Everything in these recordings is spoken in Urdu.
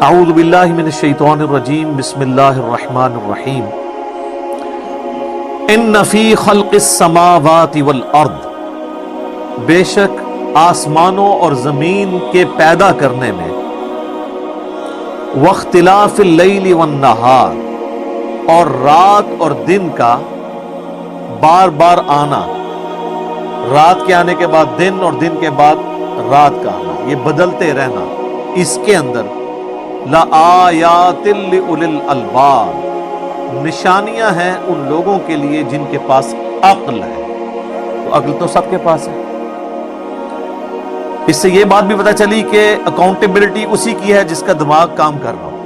اعوذ باللہ من الشیطان الرجیم بسم اللہ الرحمن الرحیم ان فی خلق السماوات والارض، بے شک آسمانوں اور زمین کے پیدا کرنے میں، واختلاف اللیل والنہار، اور رات اور دن کا بار بار آنا، رات کے آنے کے بعد دن اور دن کے بعد رات کا آنا، یہ بدلتے رہنا، اس کے اندر لآیات لأولی الالباب، نشانیاں ہیں ان لوگوں کے لیے جن کے پاس عقل ہے۔ تو عقل تو سب کے پاس ہے۔ اس سے یہ بات بھی پتہ چلی کہ اکاؤنٹیبلٹی اسی کی ہے جس کا دماغ کام کر رہا ہو۔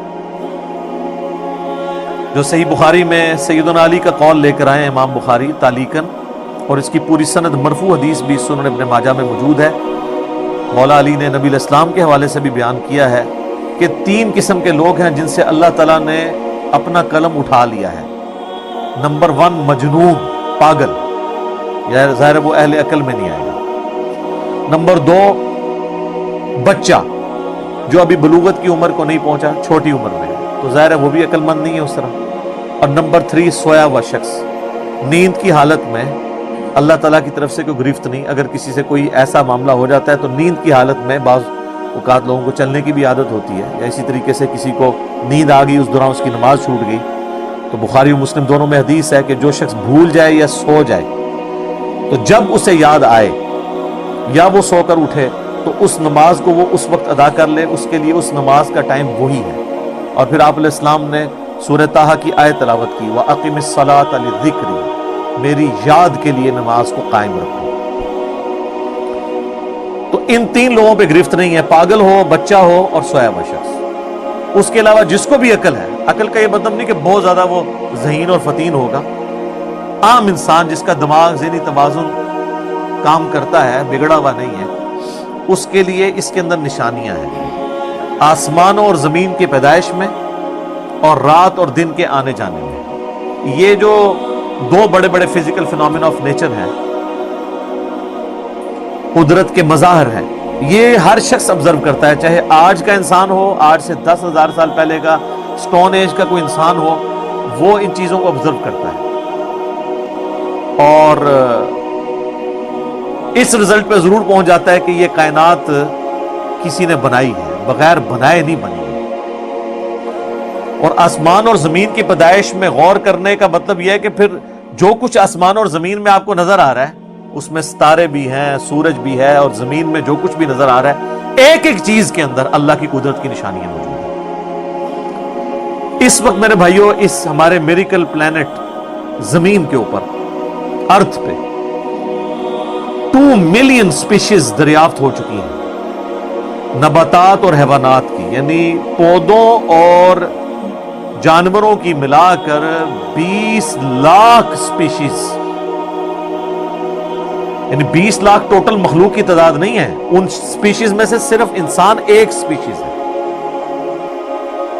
جو صحیح بخاری میں سیدنا علی کا قول لے کر آئے امام بخاری تعلیقاً، اور اس کی پوری سند مرفوع حدیث بھی سنن ابن ماجہ میں موجود ہے۔ مولا علی نے نبی الاسلام کے حوالے سے بھی بیان کیا ہے کہ 3 قسم کے لوگ ہیں جن سے اللہ تعالیٰ نے اپنا قلم اٹھا لیا ہے۔ نمبر 1 مجنون، پاگل، یا ظاہر وہ اہل عقل میں نہیں آئے گا۔ نمبر 2 بچہ، جو ابھی بلوغت کی عمر کو نہیں پہنچا، چھوٹی عمر میں ہے، تو ظاہر ہے وہ بھی عقل مند نہیں ہے اس طرح۔ اور نمبر 3 سویا ہوا شخص، نیند کی حالت میں، اللہ تعالیٰ کی طرف سے کوئی گرفت نہیں۔ اگر کسی سے کوئی ایسا معاملہ ہو جاتا ہے تو نیند کی حالت میں، بعض اوقات لوگوں کو چلنے کی بھی عادت ہوتی ہے، یا اسی طریقے سے کسی کو نیند آ گئی، اس دوران اس کی نماز چھوٹ گئی، تو بخاری و مسلم دونوں میں حدیث ہے کہ جو شخص بھول جائے یا سو جائے تو جب اسے یاد آئے یا وہ سو کر اٹھے تو اس نماز کو وہ اس وقت ادا کر لے، اس کے لیے اس نماز کا ٹائم وہی ہے۔ اور پھر آپ علیہ السلام نے سورہ طٰہٰ کی آیت تلاوت کی، وَأَقِمِ الصَّلَاةَ لِلذِّكْرِ، میری یاد کے لیے نماز کو قائم رکھو۔ تو ان 3 لوگوں پہ گرفت نہیں ہے، پاگل ہو، بچہ ہو اور سویا ہوا شخص۔ اس کے علاوہ جس کو بھی عقل ہے، عقل کا یہ مطلب نہیں کہ بہت زیادہ وہ ذہین اور فطین ہوگا، عام انسان جس کا دماغ ذہنی توازن کام کرتا ہے، بگڑا ہوا نہیں ہے، اس کے لیے اس کے اندر نشانیاں ہیں، آسمانوں اور زمین کی پیدائش میں اور رات اور دن کے آنے جانے میں۔ یہ جو 2 بڑے بڑے فزیکل فینومینا آف نیچر ہیں، قدرت کے مظاہر ہیں، یہ ہر شخص آبزرو کرتا ہے، چاہے آج کا انسان ہو، آج سے 10,000 سال پہلے کا سٹون ایج کا کوئی انسان ہو، وہ ان چیزوں کو آبزرو کرتا ہے اور اس رزلٹ پہ ضرور پہنچ جاتا ہے کہ یہ کائنات کسی نے بنائی ہے، بغیر بنائے نہیں بنی ہے۔ اور آسمان اور زمین کی پیدائش میں غور کرنے کا مطلب یہ ہے کہ پھر جو کچھ آسمان اور زمین میں آپ کو نظر آ رہا ہے، اس میں ستارے بھی ہیں، سورج بھی ہے، اور زمین میں جو کچھ بھی نظر آ رہا ہے، ایک ایک چیز کے اندر اللہ کی قدرت کی نشانیاں موجود ہیں۔ اس وقت میرے بھائیوں، اس ہمارے میریکل پلانٹ زمین کے اوپر، ارتھ پہ 2 ملین سپیشیز دریافت ہو چکی ہیں، نباتات اور حیوانات کی، یعنی پودوں اور جانوروں کی ملا کر 20 لاکھ سپیشیز، یعنی 20 لاکھ ٹوٹل مخلوق کی تعداد نہیں ہے، ان سپیشیز میں سے صرف انسان ایک سپیشیز ہے،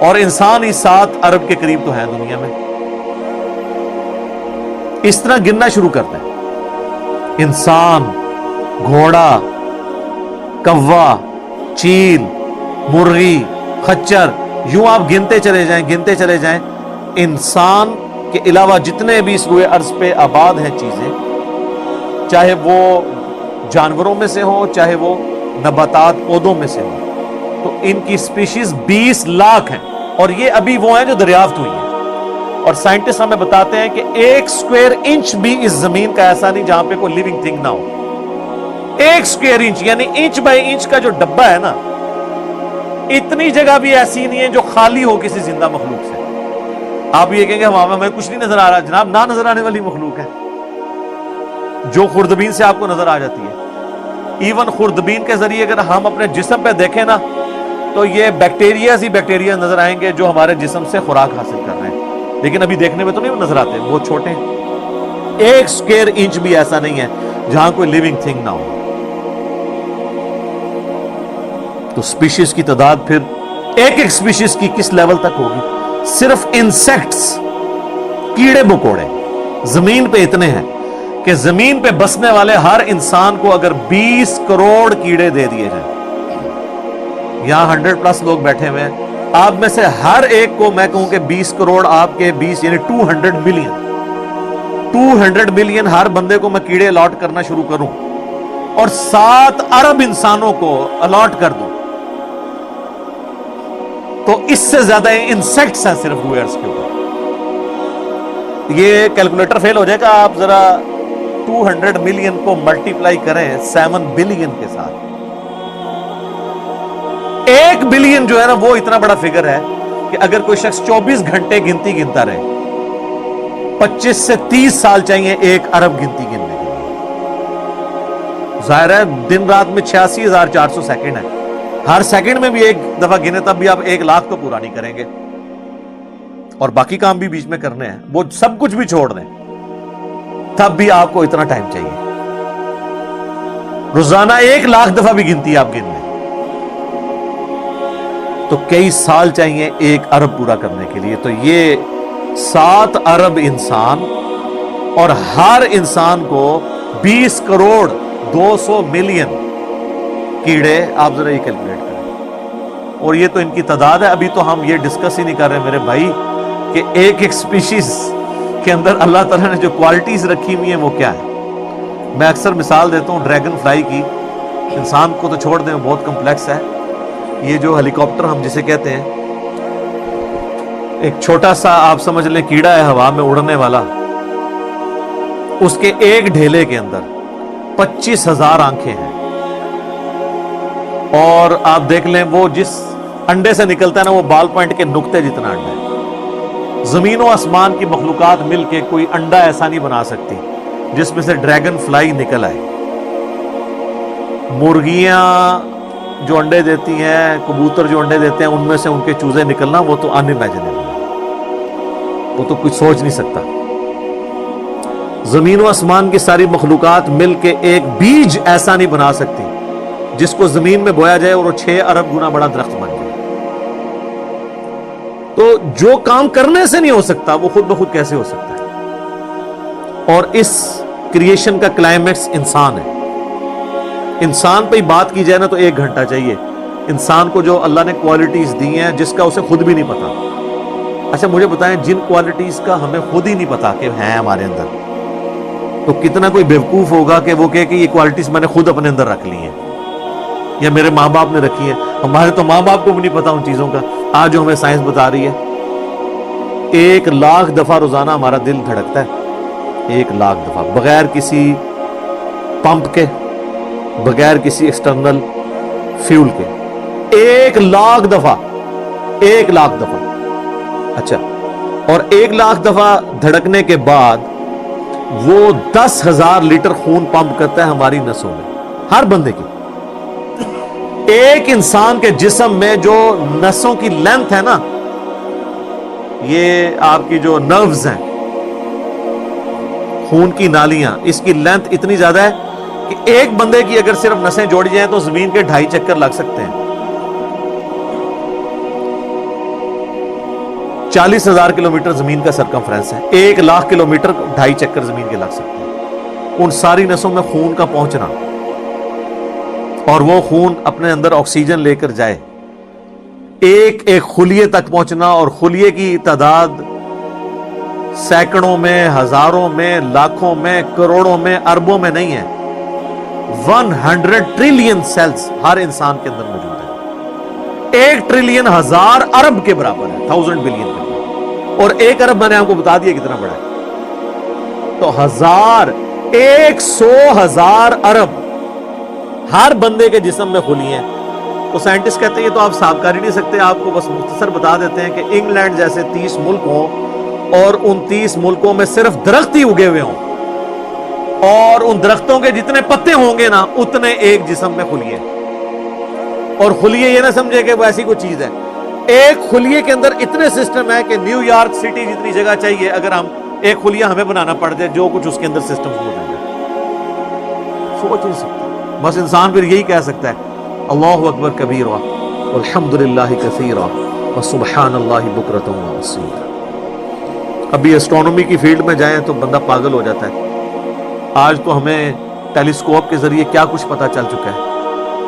اور انسان ہی 7 ارب کے قریب تو ہیں دنیا میں۔ اس طرح گننا شروع کرتے ہیں، انسان، گھوڑا، کوا، چیل، مرغی، خچر، یوں آپ گنتے چلے جائیں، انسان کے علاوہ جتنے بھی اس روئے ارض پہ آباد ہیں چیزیں، چاہے وہ جانوروں میں سے ہوں، چاہے وہ نباتات پودوں میں سے ہوں، تو ان کی سپیشیز 20 لاکھ ہیں، اور یہ ابھی وہ ہیں جو دریافت ہوئی ہیں۔ اور سائنٹسٹ ہمیں بتاتے ہیں کہ 1 اسکوائر انچ بھی اس زمین کا ایسا نہیں جہاں پہ کوئی لیونگ تھنگ نہ ہو۔ 1 اسکوائر انچ یعنی انچ بائی انچ کا جو ڈبہ ہے نا، اتنی جگہ بھی ایسی نہیں ہے جو خالی ہو کسی زندہ مخلوق سے۔ آپ یہ کہیں گے ہمیں کچھ نہیں نظر آ رہا، جناب نہ نظر آنے والی مخلوق ہے جو خوردبین سے آپ کو نظر آ جاتی ہے۔ ایون خوردبین کے ذریعے اگر ہم اپنے جسم پہ دیکھیں نا، تو یہ بیکٹیریاز ہی بیکٹیریا نظر آئیں گے جو ہمارے جسم سے خوراک حاصل کر رہے ہیں، لیکن ابھی دیکھنے میں تو نہیں نظر آتے، وہ چھوٹے ہیں۔ 1 اسکوائر انچ بھی ایسا نہیں ہے جہاں کوئی لیونگ تھنگ نہ ہو۔ تو سپیشیز کی تعداد پھر ایک ایک سپیشیز کی کس لیول تک ہوگی؟ صرف انسیکٹس، کیڑے مکوڑے زمین پہ اتنے ہیں کہ زمین پہ بسنے والے ہر انسان کو اگر 20 کروڑ کیڑے دے دیے جائیں، یہاں 100+ لوگ بیٹھے ہوئے ہیں، آپ میں سے ہر ایک کو میں کہوں کہ 20 کروڑ آپ کے 20 یعنی 200 ملین ہر بندے کو میں کیڑے الاٹ کرنا شروع کروں اور 7 ارب انسانوں کو الاٹ کر دوں تو اس سے زیادہ انسیکٹس ہیں صرف بلو ارتھ کے اوپر. یہ کیلکولیٹر فیل ہو جائے گا. آپ ذرا 200 ملین کو ملٹیپلائی کریں 7 بلین کے ساتھ. 1 بلین جو ہے نا وہ اتنا بڑا فگر ہے کہ اگر کوئی شخص 24 گھنٹے گنتی گنتا رہے 25 سے 30 سال چاہیے 1 ارب گنتی گننے کے لیے. ظاہر ہے دن رات میں 86,400 سیکنڈ ہے. ہر سیکنڈ میں بھی 1 دفعہ گنے تب بھی آپ 1 لاکھ تو پورا نہیں کریں گے اور باقی کام بھی بیچ میں کرنے ہیں. وہ سب کچھ بھی چھوڑ دیں تب بھی آپ کو اتنا ٹائم چاہیے. روزانہ 1 لاکھ دفعہ بھی گنتی آپ گن لیں تو کئی سال چاہیے 1 ارب پورا کرنے کے لیے. تو یہ 7 ارب انسان اور ہر انسان کو 20 کروڑ 200 ملین کیڑے. آپ ذرا یہ کیلکولیٹ کریں اور یہ تو ان کی تعداد ہے. ابھی تو ہم یہ ڈسکس ہی نہیں کر رہے میرے بھائی کہ ایک سپیشیز کے اندر اللہ تعالیٰ نے جو کوالٹیز رکھی ہوئی ہیں وہ کیا ہے. میں اکثر مثال دیتا ہوں ڈریگن فلائی کی. انسان کو تو چھوڑ دیں بہت کمپلیکس ہے. یہ جو ہیلی کاپٹر ہم جسے کہتے ہیں ایک چھوٹا سا آپ سمجھ لیں کیڑا ہے ہوا میں اڑنے والا. اس کے ایک ڈھیلے کے اندر 25,000 آنکھیں ہیں اور آپ دیکھ لیں وہ جس انڈے سے نکلتا ہے نا وہ بال پوائنٹ کے نقطے جتنا انڈا ہے. زمین و آسمان کی مخلوقات مل کے کوئی انڈا ایسا نہیں بنا سکتی جس میں سے ڈریگن فلائی نکل آئے. مرغیاں جو انڈے دیتی ہیں کبوتر جو انڈے دیتے ہیں ان میں سے ان کے چوزے نکلنا وہ تو انِمیجنیبل ہے. وہ تو کچھ سوچ نہیں سکتا. زمین و آسمان کی ساری مخلوقات مل کے ایک بیج ایسا نہیں بنا سکتی جس کو زمین میں بویا جائے اور وہ 6 ارب گنا بڑا درخت بن جائے. تو جو کام کرنے سے نہیں ہو سکتا وہ خود بخود کیسے ہو سکتا ہے. اور اس کریشن کا کلائمیکس انسان ہے. انسان پہ ہی بات کی جائے نا تو 1 گھنٹہ چاہیے. انسان کو جو اللہ نے کوالٹیز دی ہیں جس کا اسے خود بھی نہیں پتا. اچھا مجھے بتائیں جن کوالٹیز کا ہمیں خود ہی نہیں پتا کہ ہیں ہمارے اندر تو کتنا کوئی بیوقوف ہوگا کہ وہ کہے کہ یہ کوالٹیز میں نے خود اپنے اندر رکھ لی ہیں یا میرے ماں باپ نے رکھی ہیں. ہمارے تو ماں باپ کو بھی نہیں پتا ان چیزوں کا. آج جو ہمیں سائنس بتا رہی ہے 1 لاکھ دفعہ روزانہ ہمارا دل دھڑکتا ہے. 1 لاکھ دفعہ بغیر کسی پمپ کے بغیر کسی ایکسٹرنل فیول کے. 1 لاکھ دفعہ 1 لاکھ دفعہ. اچھا اور 1 لاکھ دفعہ دھڑکنے کے بعد وہ 10,000 لیٹر خون پمپ کرتا ہے ہماری نسوں میں ہر بندے کی. ایک انسان کے جسم میں جو نسوں کی لینتھ ہے نا یہ آپ کی جو نروز ہیں خون کی نالیاں اس کی لینتھ اتنی زیادہ ہے کہ ایک بندے کی اگر صرف نسیں جوڑی جائیں تو زمین کے 2.5 چکر لگ سکتے ہیں. 40,000 کلومیٹر زمین کا سرکمفرنس ہے. 1 لاکھ کلومیٹر 2.5 چکر زمین کے لگ سکتے ہیں. ان ساری نسوں میں خون کا پہنچنا اور وہ خون اپنے اندر آکسیجن لے کر جائے ایک خلیے تک پہنچنا اور خلیے کی تعداد سینکڑوں میں ہزاروں میں لاکھوں میں کروڑوں میں اربوں میں نہیں ہے. 100 ٹریلین سیلز ہر انسان کے اندر موجود ہے. 1 ٹریلین 1000 ارب کے برابر ہے 1000 بلین کے برابر. اور 1 ارب میں نے آپ کو بتا دیا کتنا بڑا ہے. تو 100,000 ارب ہر بندے کے جسم میں خلی ہیں. تو سائنٹسٹ کہتے ہیں یہ تو آپ حساب کر ہی نہیں سکتے. آپ کو بس مختصر بتا دیتے ہیں کہ انگلینڈ جیسے 30 ملک ہوں اور ان 30 ملکوں میں صرف درخت ہی اگے ہوئے ہوں اور ان درختوں کے جتنے پتے ہوں گے نا اتنے ایک جسم میں خلیے. اور خلیے یہ نہ سمجھے کہ وہ ایسی کوئی چیز ہے. ایک خلیے کے اندر اتنے سسٹم ہے کہ نیو یارک سٹی جتنی جگہ چاہیے اگر ہم ایک خلیہ ہمیں بنانا پڑ جائے جو کچھ اس کے اندر سسٹم موجود ہے سوچ نہیں سکتا. بس انسان پھر یہی کہہ سکتا ہے اللہ اکبر کبیرا والحمدللہ کثیرا وسبحان اللہ بکرۃ واصیلا. ابھی اسٹرونومی کی فیلڈ میں جائیں تو بندہ پاگل ہو جاتا ہے. آج تو ہمیں ٹیلیسکوپ کے ذریعے کیا کچھ پتا چل چکا ہے.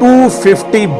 250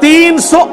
300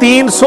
300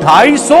250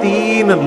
3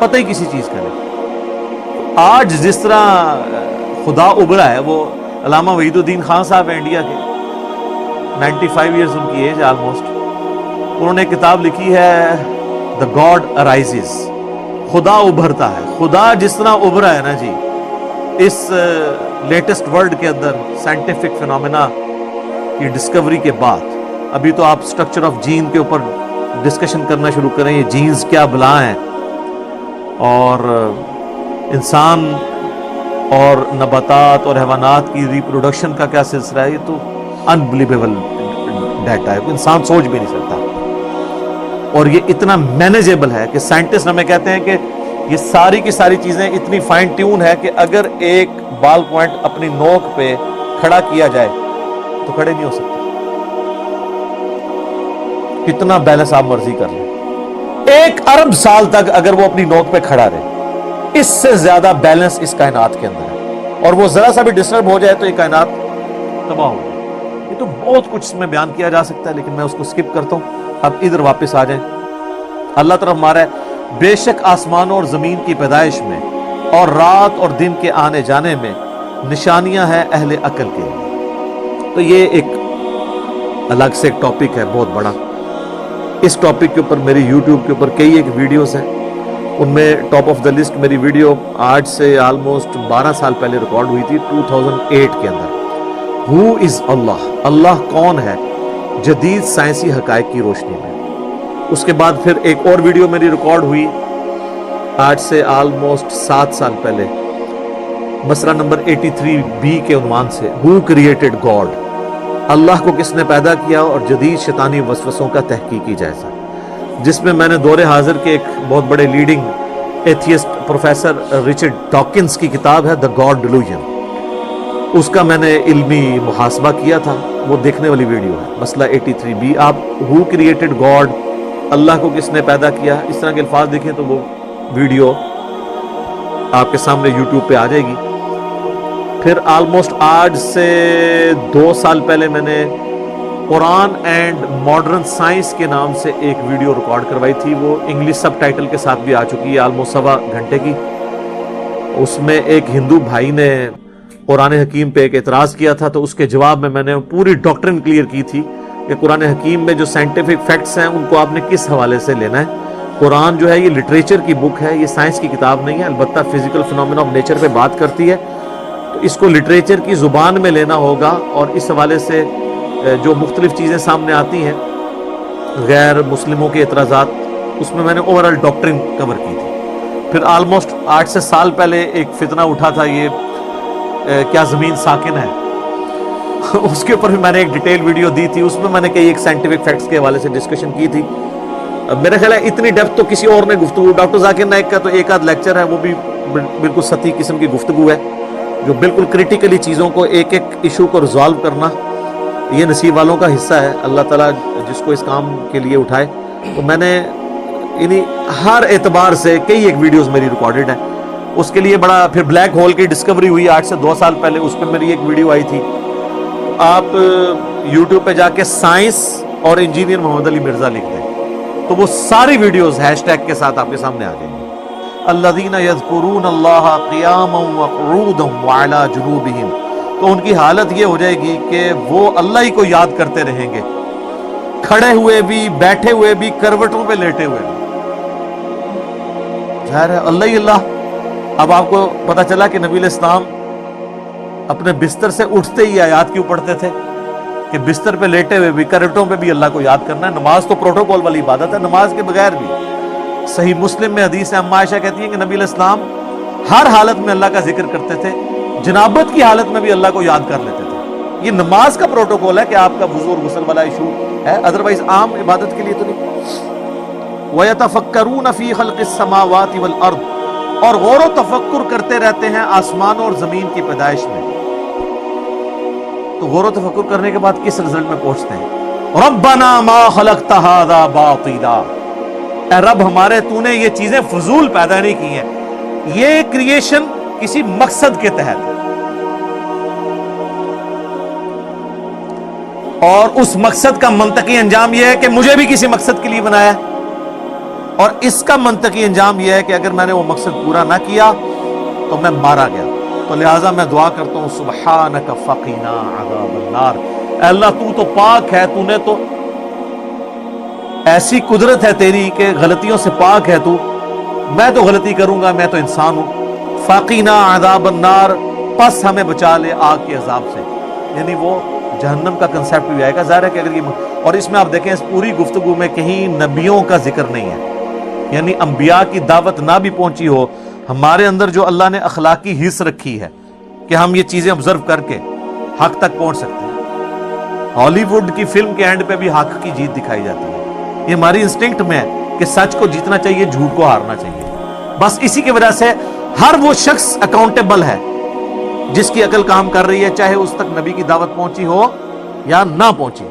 پتہ ہی کسی چیز کا نہیں۔ آج جس طرح خدا ابھرا ہے، وہ علامہ وحید الدین خان صاحب ہیں انڈیا کے، 95 ایئرز ان کی ایج آلموسٹ، انہوں نے کتاب لکھی ہے دا گاڈ ارائزز، خدا ابھرتا ہے۔ خدا جس طرح ابھرا ہے نا جی اس لیٹسٹ ورلڈ کے اندر سائنٹیفک فینومینا کی ڈسکوری کے بعد، ابھی تو آپ سٹرکچر آف جین کے اوپر ڈسکشن کرنا شروع کریں، یہ جینز کیا بلا ہیں اور انسان اور نباتات اور حیوانات کی ریپروڈکشن کا کیا سلسلہ ہے، یہ تو انبلیویبل ڈیٹا ہے، انسان سوچ بھی نہیں سکتا۔ اور یہ اتنا مینیجیبل ہے کہ سائنٹسٹ ہمیں کہتے ہیں کہ یہ ساری کی ساری چیزیں اتنی فائن ٹیون ہے کہ اگر ایک بال پوائنٹ اپنی نوک پہ کھڑا کیا جائے تو کھڑے نہیں ہو سکتے، کتنا بیلنس آپ مرضی کر لیں۔ 1 ارب سال تک اگر وہ اپنی نوک پہ کھڑا رہے، اس سے زیادہ بیلنس اس کائنات کے اندر ہے، اور وہ ذرا سا بھی ڈسٹرب ہو جائے تو یہ کائنات تباہ ہو جائے۔ یہ تو بہت کچھ اس میں بیان کیا جا سکتا ہے، لیکن میں اس کو سکپ کرتا ہوں۔ اب ادھر واپس آ جائیں، اللہ طرف ہمارا ہے، بے شک آسمانوں اور زمین کی پیدائش میں اور رات اور دن کے آنے جانے میں نشانیاں ہیں اہل عقل کے لیے۔ تو یہ ایک الگ سے ایک ٹاپک ہے بہت بڑا، اس ٹاپک کے اوپر میری یوٹیوب کے اوپر کئی ایک ویڈیوز ہیں، ان میں ٹاپ آف دا لسٹ میری ویڈیو آج سے آلموسٹ 12 سال پہلے ریکارڈ ہوئی تھی 2008 کے اندر، ہو از اللہ، اللہ کون ہے جدید سائنسی حقائق کی روشنی میں۔ اس کے بعد پھر ایک اور ویڈیو میری ریکارڈ ہوئی آج سے آلموسٹ 7 سال پہلے، مسئلہ نمبر 83B کے عنوان سے، ہو کریٹڈ گاڈ، اللہ کو کس نے پیدا کیا اور جدید شیطانی وسوسوں کا تحقیقی جائزہ، جس میں میں نے دور حاضر کے ایک بہت بڑے leading atheist professor Richard Dawkins کی کتاب ہے دا گاڈ ڈیلوژن، اس کا میں نے علمی محاسبہ کیا تھا، وہ دیکھنے والی ویڈیو ہے، مسئلہ 83B۔ آپ ہو کریٹڈ گاڈ، اللہ کو کس نے پیدا کیا، اس طرح کے الفاظ دیکھیں تو وہ ویڈیو آپ کے سامنے یوٹیوب پہ آ جائے گی۔ پھر آلموسٹ آج سے 2 سال پہلے میں نے قرآن اینڈ ماڈرن سائنس کے نام سے ایک ویڈیو ریکارڈ کروائی تھی، وہ انگلش سب ٹائٹل کے ساتھ بھی آ چکی ہے، آلموسٹ 1.25 گھنٹے کی۔ اس میں ایک ہندو بھائی نے قرآن حکیم پہ ایک اعتراض کیا تھا، تو اس کے جواب میں نے پوری ڈاکٹرن کلیئر کی تھی کہ قرآن حکیم میں جو سائنٹیفک فیکٹس ہیں ان کو آپ نے کس حوالے سے لینا ہے۔ قرآن جو ہے یہ لٹریچر کی بک ہے، یہ سائنس کی کتاب نہیں ہے، البتہ فزیکل فینومینا آف نیچر پہ بات کرتی ہے، تو اس کو لٹریچر کی زبان میں لینا ہوگا، اور اس حوالے سے جو مختلف چیزیں سامنے آتی ہیں غیر مسلموں کے اعتراضات، اس میں نے اوورال ڈاکٹرن کور کی تھی۔ پھر آلموسٹ 8 سے سال پہلے ایک فتنہ اٹھا تھا، یہ کیا زمین ساکن ہے، اس کے اوپر بھی میں نے ایک ڈیٹیل ویڈیو دی تھی، اس میں میں نے کئی ایک سائنٹیفک فیکٹس کے حوالے سے ڈسکشن کی تھی۔ میرا خیال ہے اتنی ڈیپتھ تو کسی اور نے گفتگو، ڈاکٹر ذاکر نائک کا تو ایک آدھ لیکچر ہے، وہ بھی بالکل سطحی قسم کی گفتگو ہے، جو بالکل کریٹیکلی چیزوں کو ایک ایک ایشو کو ریزالو کرنا یہ نصیب والوں کا حصہ ہے، اللہ تعالیٰ جس کو اس کام کے لیے اٹھائے۔ تو میں نے یعنی ہر اعتبار سے کئی ایک ویڈیوز میری ریکارڈڈ ہیں، اس کے لیے بڑا پھر بلیک ہول کی ڈسکوری ہوئی آج سے 2 سال پہلے، اس پہ میری ایک ویڈیو آئی تھی۔ آپ یوٹیوب پہ جا کے سائنس اور انجینئر محمد علی مرزا لکھ دیں تو وہ ساری ویڈیوز ہیش ٹیگ کے ساتھ آپ کے سامنے آ جائیں گی۔ الذین یذکرون اللہ قیاما وقعودا وعلی جنوبہم، تو ان کی حالت یہ ہو جائے گی کہ وہ اللہ ہی کو یاد کرتے رہیں گے، کھڑے ہوئے بھی، بیٹھے ہوئے بھی، کروٹوں پہ لیٹے ہوئے بھی، ظاہر ہے اللہ ہی اللہ۔ اب آپ کو پتا چلا کہ نبی علیہ السلام اپنے بستر سے اٹھتے ہی آیات کیوں پڑھتے تھے کہ بستر پہ لیٹے ہوئے بھی، کروٹوں پہ بھی اللہ کو یاد کرنا ہے۔ نماز تو پروٹوکول والی عبادت ہے، نماز کے بغیر بھی۔ صحیح مسلم میں حدیث ہے، اما عائشہ کہتی ہیں کہ نبی علیہ السلام ہر حالت میں اللہ کا ذکر کرتے تھے، جنابت کی حالت میں بھی اللہ کو یاد کر لیتے تھے۔ یہ نماز کا پروٹوکول ہے کہ آپ کا وضو اور غسل والا ایشو ہے، ادروائز عام عبادت کے لیے تو نہیں۔ وَيَتَفَكَّرُونَ فِي خَلْقِ السَّمَاوَاتِ وَالْأَرْضِ، اور غور و تفکر کرتے رہتے ہیں آسمانوں اور زمین کی پیدائش میں۔ تو غور و تفکر کرنے کے بعد کس رزلٹ میں پہنچتے ہیں؟ ربنا ما خلقت هذا باطلا، اے رب ہمارے تو نے یہ چیزیں فضول پیدا نہیں کی ہیں، یہ کریشن کسی مقصد کے تحت ہے، اور اس مقصد کا منطقی انجام یہ ہے کہ مجھے بھی کسی مقصد کے لیے بنایا ہے۔ اور اس کا منطقی انجام یہ ہے کہ اگر میں نے وہ مقصد پورا نہ کیا تو میں مارا گیا. تو لہٰذا میں دعا کرتا ہوں سبحانک فقینا عذاب النار. اے اللہ تو تو پاک ہے, تو نے تو ایسی قدرت ہے تیری کہ غلطیوں سے پاک ہے تو, میں تو غلطی کروں گا, میں تو انسان ہوں. فقینا عذاب النار, پس ہمیں بچا لے آگ کے عذاب سے. یعنی وہ جہنم کا کنسیپٹ بھی آئے گا. ظاہر ہے کہ اگر یہ, اور اس میں آپ دیکھیں اس پوری گفتگو میں کہیں نبیوں کا ذکر نہیں ہے, یعنی انبیاء کی دعوت نہ بھی پہنچی ہو, ہمارے اندر جو اللہ نے اخلاقی حص رکھی ہے کہ ہم یہ چیزیں آبزرو کر کے حق تک پہنچ سکتے ہیں. ہالی ووڈ کی فلم کے اینڈ پہ بھی حق کی جیت دکھائی جاتی ہے. یہ ہماری انسٹنکٹ میں ہے کہ سچ کو جیتنا چاہیے, جھوٹ کو ہارنا چاہیے. بس اسی کی وجہ سے ہر وہ شخص اکاؤنٹیبل ہے جس کی عقل کام کر رہی ہے, چاہے اس تک نبی کی دعوت پہنچی ہو یا نہ پہنچی ہو.